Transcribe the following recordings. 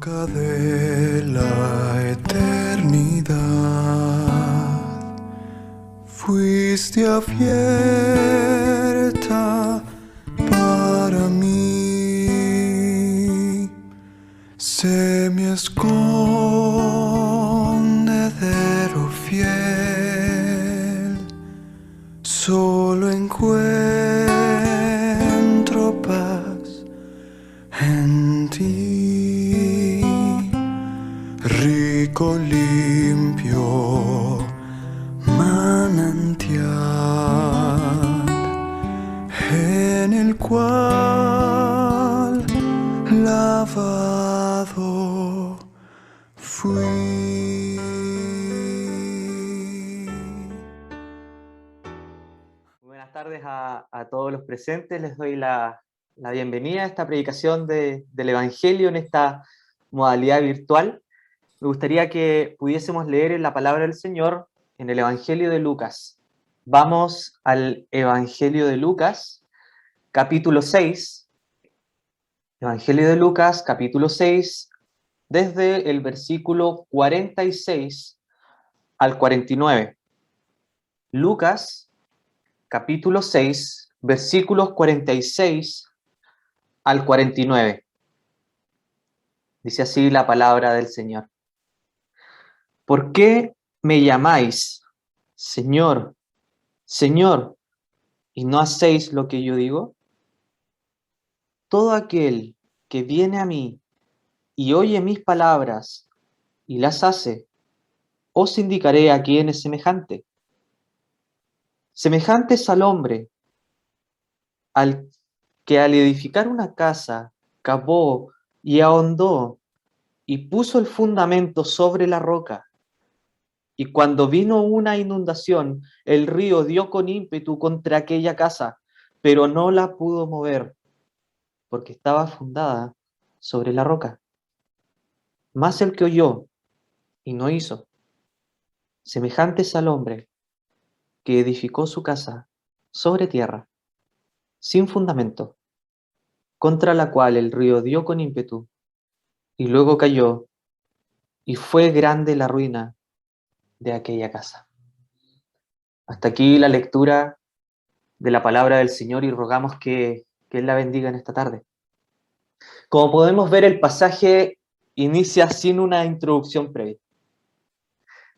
Roca de la eternidad, fuiste abierta para mí. Semiescondedero fiel, solo encuentro paz en ti, rico, limpio manantial, en el cual lavado fui. Buenas tardes a todos los presentes. Les doy la bienvenida a esta predicación del Evangelio en esta modalidad virtual. Me gustaría que pudiésemos leer en la palabra del Señor en el Evangelio de Lucas. Vamos al Evangelio de Lucas, capítulo 6. Evangelio de Lucas, capítulo 6, desde el versículo 46 al 49. Lucas, capítulo 6, versículos 46 al 49. Dice así la palabra del Señor. ¿Por qué me llamáis, Señor, Señor, y no hacéis lo que yo digo? Todo aquel que viene a mí y oye mis palabras y las hace, os indicaré a quién es semejante. Semejante es al hombre, al que al edificar una casa, cavó y ahondó y puso el fundamento sobre la roca. Y cuando vino una inundación, el río dio con ímpetu contra aquella casa, pero no la pudo mover, porque estaba fundada sobre la roca. Mas el que oyó y no hizo, semejante es al hombre que edificó su casa sobre tierra, sin fundamento, contra la cual el río dio con ímpetu, y luego cayó, y fue grande la ruina de aquella casa. Hasta aquí la lectura de la palabra del Señor y rogamos que Él la bendiga en esta tarde. Como podemos ver, el pasaje inicia sin una introducción previa.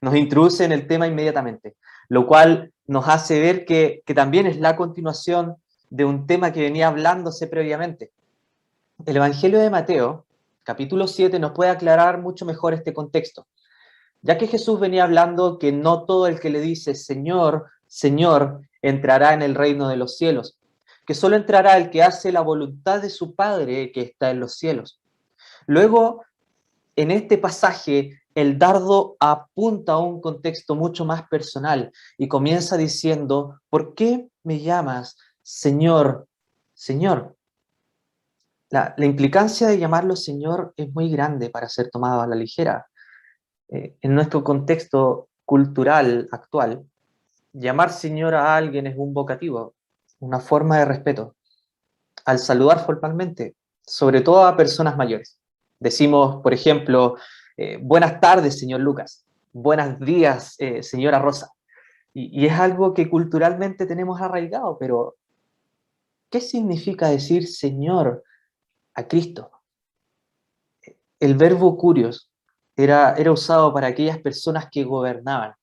Nos introduce en el tema inmediatamente, lo cual nos hace ver que también es la continuación de un tema que venía hablándose previamente. El Evangelio de Mateo, capítulo 7, nos puede aclarar mucho mejor este contexto, ya que Jesús venía hablando que no todo el que le dice Señor, Señor, entrará en el reino de los cielos, que solo entrará el que hace la voluntad de su Padre que está en los cielos. Luego, en este pasaje, el dardo apunta a un contexto mucho más personal y comienza diciendo, ¿por qué me llamas Señor, Señor? La implicancia de llamarlo Señor es muy grande para ser tomado a la ligera. En nuestro contexto cultural actual, llamar Señor a alguien es un vocativo, una forma de respeto. Al saludar formalmente, sobre todo a personas mayores. Decimos, por ejemplo, buenas tardes, señor Lucas. Buenos días, señora Rosa. Y es algo que culturalmente tenemos arraigado, pero ¿qué significa decir Señor a Cristo? El verbo curios era usado para aquellas personas que gobernaban,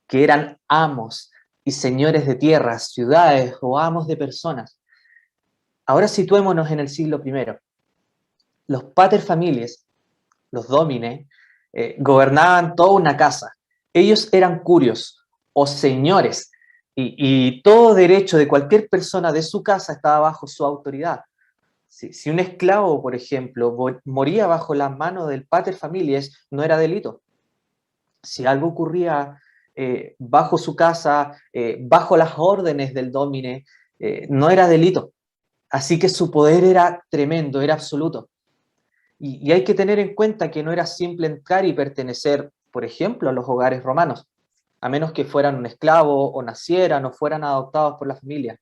que eran amos y señores de tierras, ciudades o amos de personas. Ahora situémonos en el siglo I. Los paterfamilias, los domine, gobernaban toda una casa. Ellos eran curios o señores y todo derecho de cualquier persona de su casa estaba bajo su autoridad. Si un esclavo, por ejemplo, moría bajo la mano del paterfamilias, no era delito. Si algo ocurría bajo su casa, bajo las órdenes del domine, no era delito. Así que su poder era tremendo, era absoluto. Y hay que tener en cuenta que no era simple entrar y pertenecer, por ejemplo, a los hogares romanos, a menos que fueran un esclavo o nacieran o fueran adoptados por la familia.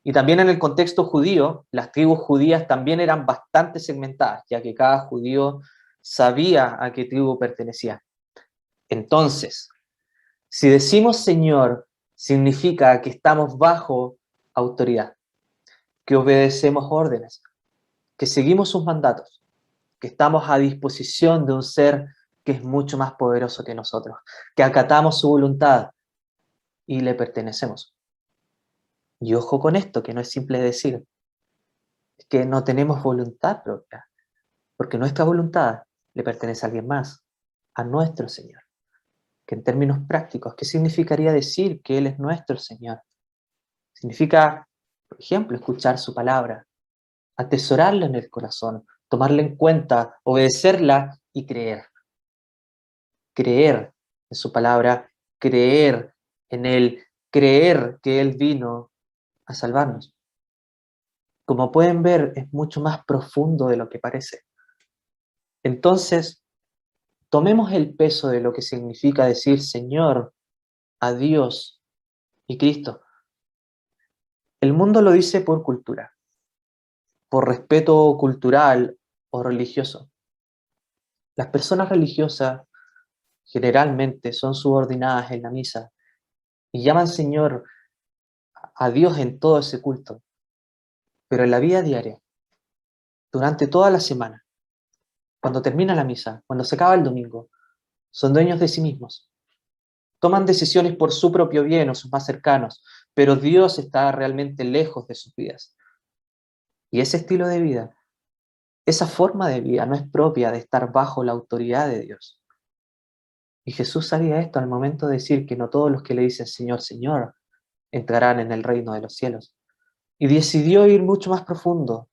Y también en el contexto judío, las tribus judías también eran bastante segmentadas, ya que cada judío sabía a qué tribu pertenecía. Entonces, si decimos Señor, significa que estamos bajo autoridad, que obedecemos órdenes, que seguimos sus mandatos, que estamos a disposición de un ser que es mucho más poderoso que nosotros, que acatamos su voluntad y le pertenecemos. Y ojo con esto, que no es simple decir, es que no tenemos voluntad propia, porque nuestra voluntad le pertenece a alguien más, a nuestro Señor. Que en términos prácticos, ¿qué significaría decir que Él es nuestro Señor? Significa, por ejemplo, escuchar su palabra, atesorarla en el corazón, tomarla en cuenta, obedecerla y creer. Creer en su palabra, creer en Él, creer que Él vino a salvarnos. Como pueden ver, es mucho más profundo de lo que parece. Entonces, tomemos el peso de lo que significa decir Señor a Dios y Cristo. El mundo lo dice por cultura, por respeto cultural o religioso. Las personas religiosas generalmente son subordinadas en la misa y llaman Señor a Dios en todo ese culto. Pero en la vida diaria, durante toda la semana, cuando termina la misa, cuando se acaba el domingo, son dueños de sí mismos. Toman decisiones por su propio bien o sus más cercanos, pero Dios está realmente lejos de sus vidas. Y ese estilo de vida, esa forma de vida no es propia de estar bajo la autoridad de Dios. Y Jesús sabía esto al momento de decir que no todos los que le dicen Señor, Señor, entrarán en el reino de los cielos. Y decidió ir mucho más profundo,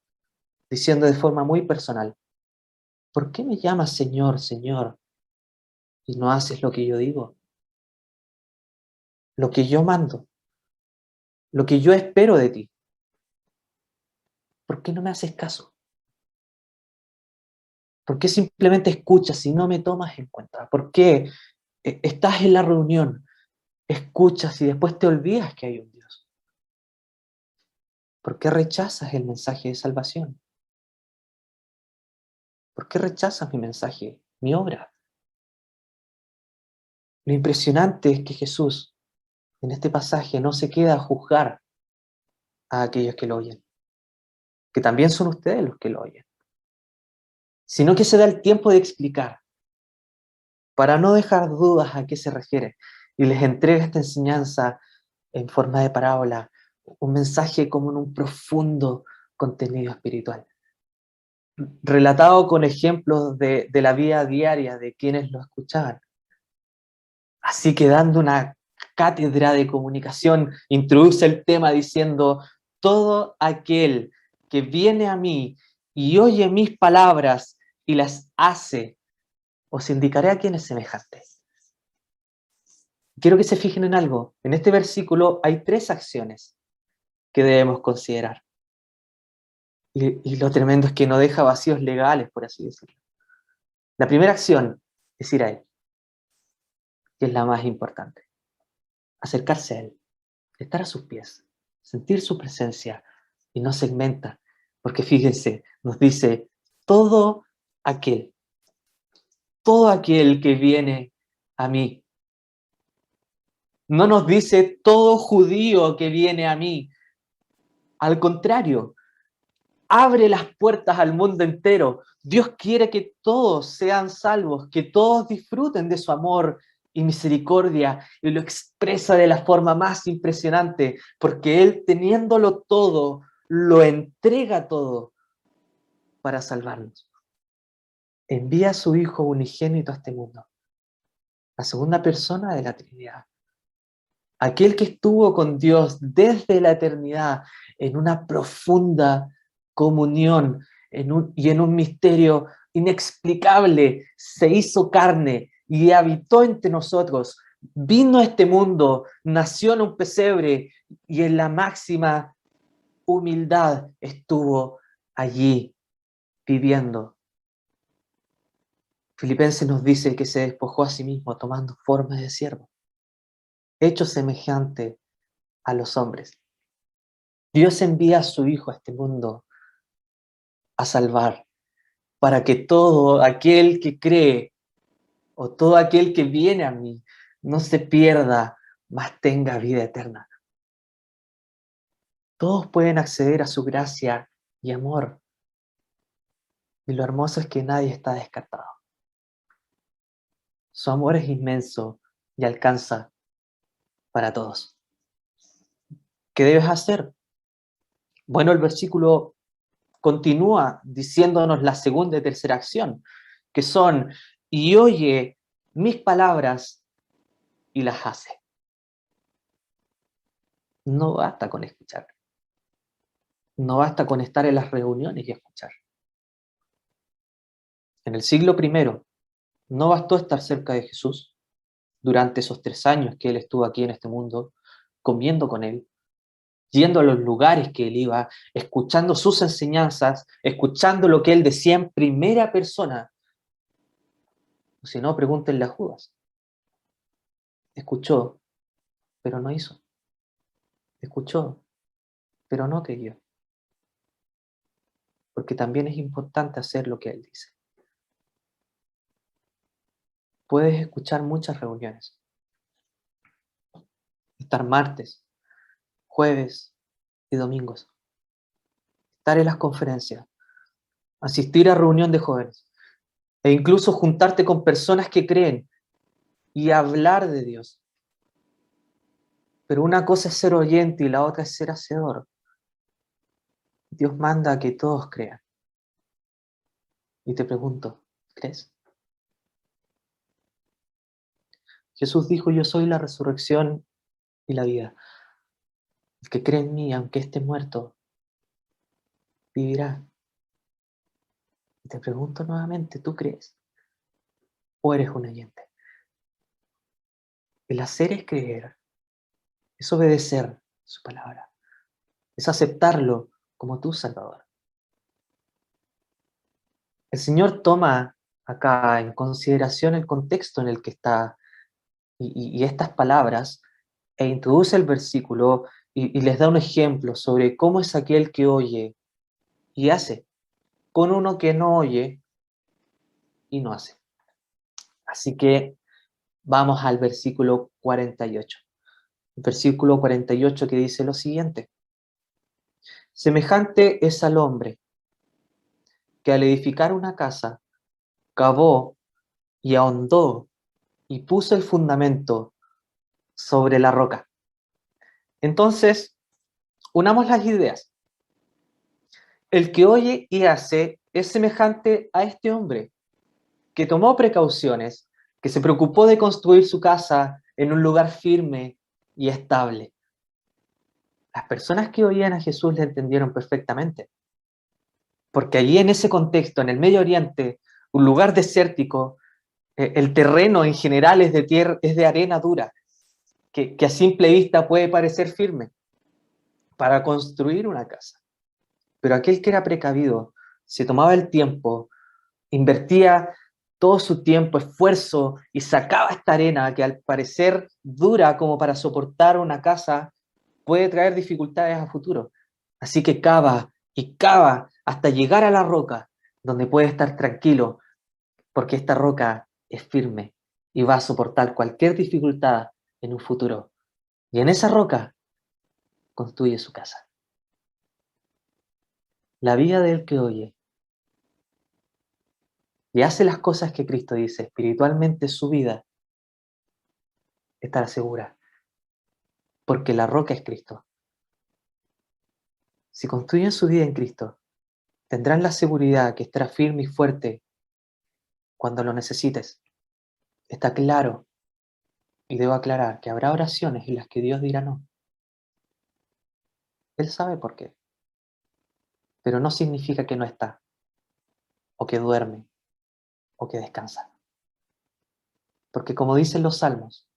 diciendo de forma muy personal, ¿por qué me llamas Señor, Señor, y no haces lo que yo digo? Lo que yo mando, lo que yo espero de ti. ¿Por qué no me haces caso? ¿Por qué simplemente escuchas y no me tomas en cuenta? ¿Por qué estás en la reunión, escuchas y después te olvidas que hay un Dios? ¿Por qué rechazas el mensaje de salvación? ¿Por qué rechazas mi mensaje, mi obra? Lo impresionante es que Jesús, en este pasaje, no se queda a juzgar a aquellos que lo oyen, que también son ustedes los que lo oyen, sino que se da el tiempo de explicar, para no dejar dudas a qué se refiere, y les entrega esta enseñanza en forma de parábola, un mensaje como en un profundo contenido espiritual, relatado con ejemplos de la vida diaria de quienes lo escuchaban. Así que dando una cátedra de comunicación, introduce el tema diciendo, todo aquel que viene a mí y oye mis palabras y las hace, os indicaré a quién es semejante. Quiero que se fijen en algo. En este versículo hay 3 acciones que debemos considerar. Y lo tremendo es que no deja vacíos legales, por así decirlo. La primera acción es ir a Él, que es la más importante. Acercarse a Él, estar a sus pies, sentir su presencia y no segmenta. Porque fíjense, nos dice, todo aquel, todo aquel que viene a mí. No nos dice todo judío que viene a mí. Al contrario, abre las puertas al mundo entero. Dios quiere que todos sean salvos, que todos disfruten de su amor y misericordia, y lo expresa de la forma más impresionante, porque Él, teniéndolo todo, lo entrega todo para salvarnos. Envía a su Hijo unigénito a este mundo, la segunda persona de la Trinidad, aquel que estuvo con Dios desde la eternidad en una profunda comunión y en un misterio inexplicable, se hizo carne y habitó entre nosotros, vino a este mundo, nació en un pesebre y en la máxima humildad estuvo allí viviendo. Filipenses nos dice que se despojó a sí mismo tomando forma de siervo, hecho semejante a los hombres. Dios envía a su Hijo a este mundo a salvar, para que todo aquel que cree o todo aquel que viene a mí no se pierda, mas tenga vida eterna. Todos pueden acceder a su gracia y amor. Y lo hermoso es que nadie está descartado. Su amor es inmenso y alcanza para todos. ¿Qué debes hacer? Bueno, el versículo continúa diciéndonos la segunda y tercera acción, que son, y oye mis palabras y las hace. No basta con escuchar. No basta con estar en las reuniones y escuchar. En el siglo I no bastó estar cerca de Jesús durante esos 3 años que Él estuvo aquí en este mundo, comiendo con Él, yendo a los lugares que Él iba, escuchando sus enseñanzas, escuchando lo que Él decía en primera persona. O si no, pregúntenle a Judas. Escuchó, pero no hizo. Escuchó, pero no creyó. Porque también es importante hacer lo que Él dice. Puedes escuchar muchas reuniones. Estar martes, jueves y domingos. Estar en las conferencias. Asistir a reunión de jóvenes. E incluso juntarte con personas que creen y hablar de Dios. Pero una cosa es ser oyente y la otra es ser hacedor. Dios manda a que todos crean. Y te pregunto, ¿crees? Jesús dijo, yo soy la resurrección y la vida. El que cree en mí, aunque esté muerto, vivirá. Y te pregunto nuevamente, ¿tú crees? ¿O eres un oyente? El hacer es creer, es obedecer su palabra, es aceptarlo como tu Salvador. El Señor toma acá en consideración el contexto en el que está y estas palabras e introduce el versículo y les da un ejemplo sobre cómo es aquel que oye y hace, con uno que no oye y no hace. Así que vamos al versículo 48. El versículo 48 que dice lo siguiente. Semejante es al hombre que al edificar una casa, cavó y ahondó y puso el fundamento sobre la roca. Entonces, unamos las ideas. El que oye y hace es semejante a este hombre que tomó precauciones, que se preocupó de construir su casa en un lugar firme y estable. Las personas que oían a Jesús le entendieron perfectamente, porque allí en ese contexto, en el Medio Oriente, un lugar desértico, el terreno en general es de arena dura, que a simple vista puede parecer firme para construir una casa. Pero aquel que era precavido se tomaba el tiempo, invertía todo su tiempo, esfuerzo y sacaba esta arena que al parecer dura como para soportar una casa, puede traer dificultades a futuro. Así que cava y cava hasta llegar a la roca donde puede estar tranquilo porque esta roca es firme y va a soportar cualquier dificultad en un futuro. Y en esa roca construye su casa. La vida del que oye y hace las cosas que Cristo dice, espiritualmente su vida estará segura, porque la roca es Cristo. Si construyen su vida en Cristo, tendrán la seguridad que estará firme y fuerte cuando lo necesites. Está claro, y debo aclarar, que habrá oraciones en las que Dios dirá no. Él sabe por qué, pero no significa que no está, o que duerme, o que descansa. Porque como dicen los salmos,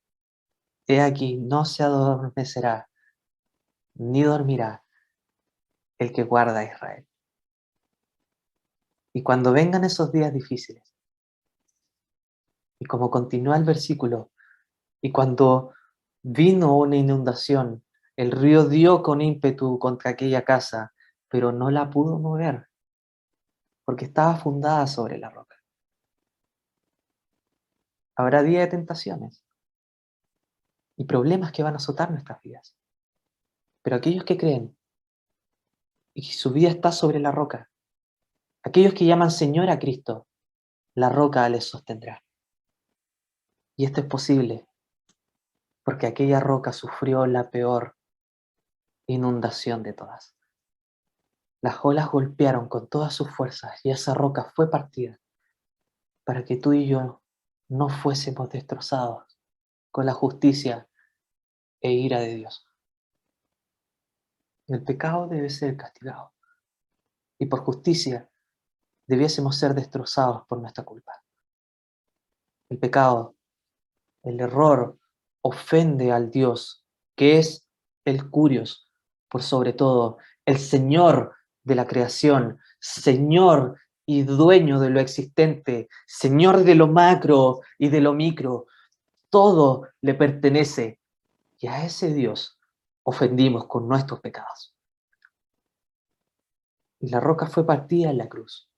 he aquí, no se adormecerá, ni dormirá el que guarda a Israel. Y cuando vengan esos días difíciles, y como continúa el versículo, y cuando vino una inundación, el río dio con ímpetu contra aquella casa, pero no la pudo mover. porque estaba fundada sobre la roca. Habrá días de tentaciones y problemas que van a azotar nuestras vidas. Pero aquellos que creen y que su vida está sobre la roca, aquellos que llaman Señor a Cristo, la roca les sostendrá. Y esto es posible porque aquella roca sufrió la peor inundación de todas. Las olas golpearon con todas sus fuerzas y esa roca fue partida para que tú y yo no fuésemos destrozados con la justicia e ira de Dios. El pecado debe ser castigado y por justicia debiésemos ser destrozados por nuestra culpa. El pecado, el error, ofende al Dios que es el Curios, por sobre todo, el Señor de la creación, Señor y dueño de lo existente, Señor de lo macro y de lo micro. Todo le pertenece y a ese Dios ofendimos con nuestros pecados. Y la roca fue partida en la cruz.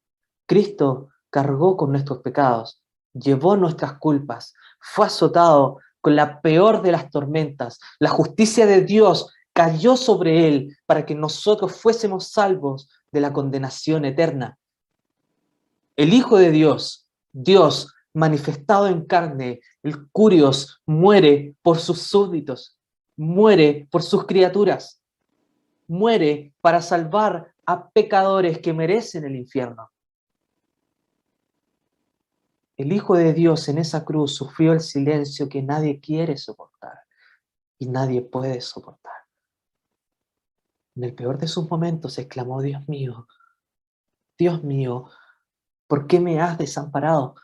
Cristo cargó con nuestros pecados, llevó nuestras culpas, fue azotado con la peor de las tormentas. La justicia de Dios cayó sobre él para que nosotros fuésemos salvos de la condenación eterna. El Hijo de Dios, Dios manifestado en carne, el Curios, muere por sus súbditos, muere por sus criaturas, muere para salvar a pecadores que merecen el infierno. El Hijo de Dios en esa cruz sufrió el silencio que nadie quiere soportar y nadie puede soportar. En el peor de sus momentos exclamó: Dios mío, ¿por qué me has desamparado?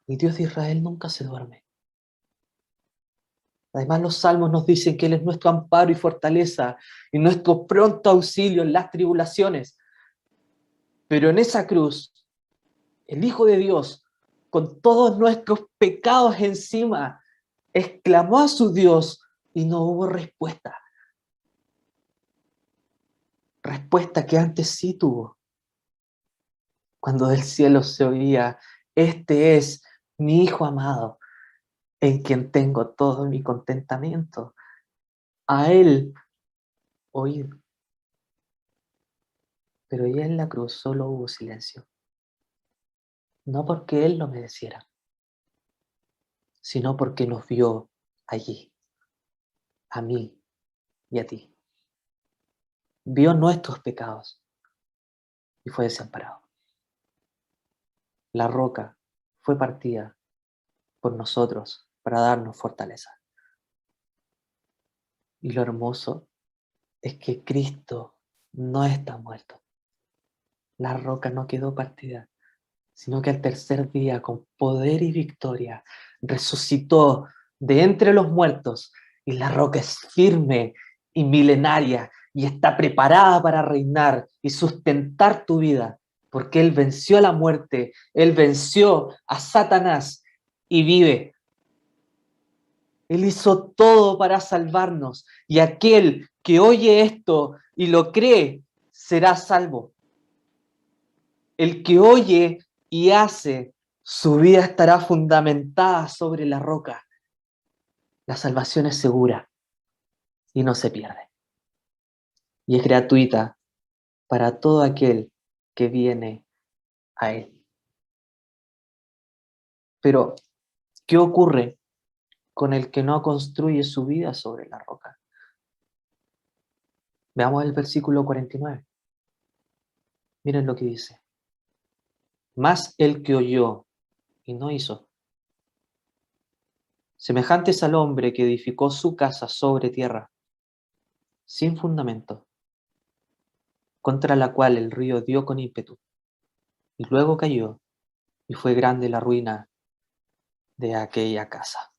El Dios de Israel nunca se duerme. Además, los salmos nos dicen que Él es nuestro amparo y fortaleza y nuestro pronto auxilio en las tribulaciones. Pero en esa cruz, el Hijo de Dios, con todos nuestros pecados encima, exclamó a su Dios y no hubo respuesta. Respuesta que antes sí tuvo, cuando del cielo se oía: este es mi Hijo amado, en quien tengo todo mi contentamiento. A Él oír. Pero ya en la cruz solo hubo silencio. No porque Él lo mereciera, sino porque nos vio allí, a mí y a ti. Vio nuestros pecados y fue desamparado. La roca fue partida por nosotros para darnos fortaleza. Y lo hermoso es que Cristo no está muerto. La roca no quedó partida, sino que al tercer día, con poder y victoria, resucitó de entre los muertos, y la roca es firme y milenaria y está preparada para reinar y sustentar tu vida, porque Él venció a la muerte, Él venció a Satanás y vive. Él hizo todo para salvarnos, y aquel que oye esto y lo cree será salvo. El que oye y hace, su vida estará fundamentada sobre la roca. La salvación es segura y no se pierde. Y es gratuita para todo aquel que viene a Él. Pero, ¿qué ocurre con el que no construye su vida sobre la roca? Veamos el versículo 49. Miren lo que dice: mas el que oyó y no hizo, semejante es al hombre que edificó su casa sobre tierra, sin fundamento, contra la cual el río dio con ímpetu, y luego cayó, y fue grande la ruina de aquella casa.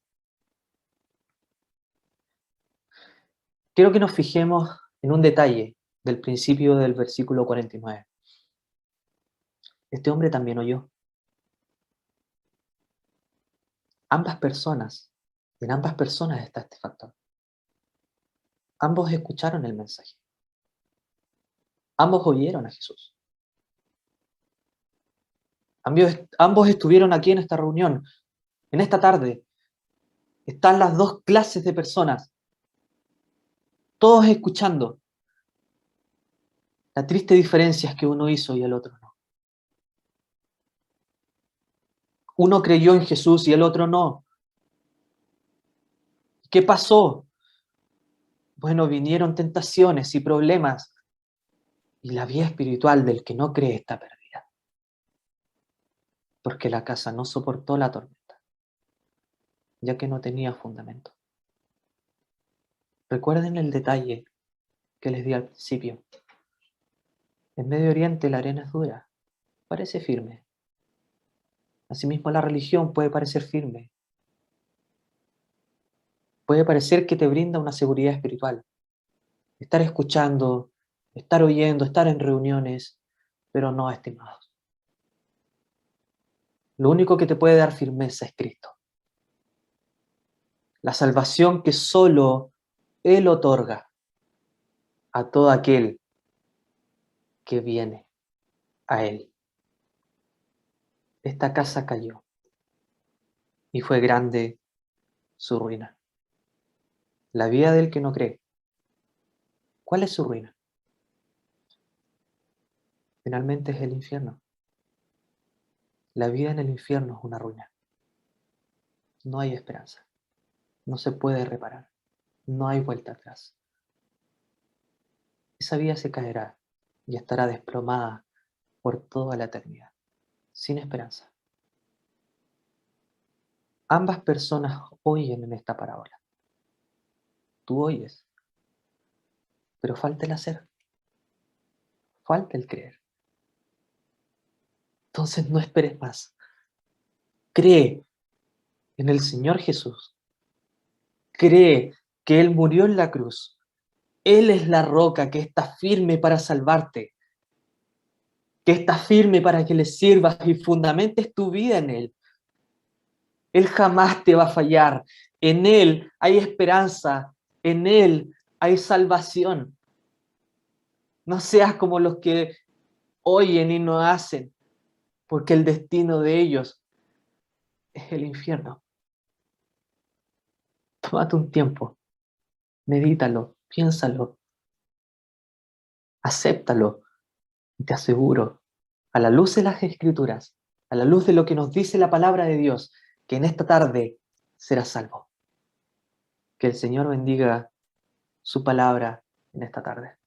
Quiero que nos fijemos en un detalle del principio del versículo 49. Este hombre también oyó. En ambas personas está este factor. Ambos escucharon el mensaje. Ambos oyeron a Jesús. Ambos estuvieron aquí en esta reunión. En esta tarde están las dos clases de personas, todos escuchando. La triste diferencia es que uno hizo y el otro no. Uno creyó en Jesús y el otro no. ¿Qué pasó? Bueno, vinieron tentaciones y problemas y la vida espiritual del que no cree está perdida. Porque la casa no soportó la tormenta, ya que no tenía fundamento. Recuerden el detalle que les di al principio. En Medio Oriente la arena es dura, parece firme. Asimismo la religión puede parecer firme. Puede parecer que te brinda una seguridad espiritual. Estar escuchando, estar oyendo, estar en reuniones, pero no, estimados. Lo único que te puede dar firmeza es Cristo. La salvación que solo Él otorga a todo aquel que viene a Él. Esta casa cayó y fue grande su ruina. La vida del que no cree. ¿Cuál es su ruina? Finalmente es el infierno. La vida en el infierno es una ruina. No hay esperanza. No se puede reparar. No hay vuelta atrás. Esa vida se caerá y estará desplomada por toda la eternidad, sin esperanza. Ambas personas oyen en esta parábola. Tú oyes, pero falta el hacer, falta el creer. Entonces no esperes más. Cree en el Señor Jesús. Cree que Él murió en la cruz. Él es la roca que está firme para salvarte, que está firme para que le sirvas y fundamentes tu vida en Él. Él jamás te va a fallar. En Él hay esperanza. En Él hay salvación. No seas como los que oyen y no hacen, porque el destino de ellos es el infierno. Tómate un tiempo, medítalo, piénsalo, acéptalo y te aseguro, a la luz de las Escrituras, a la luz de lo que nos dice la palabra de Dios, que en esta tarde serás salvo. Que el Señor bendiga su palabra en esta tarde.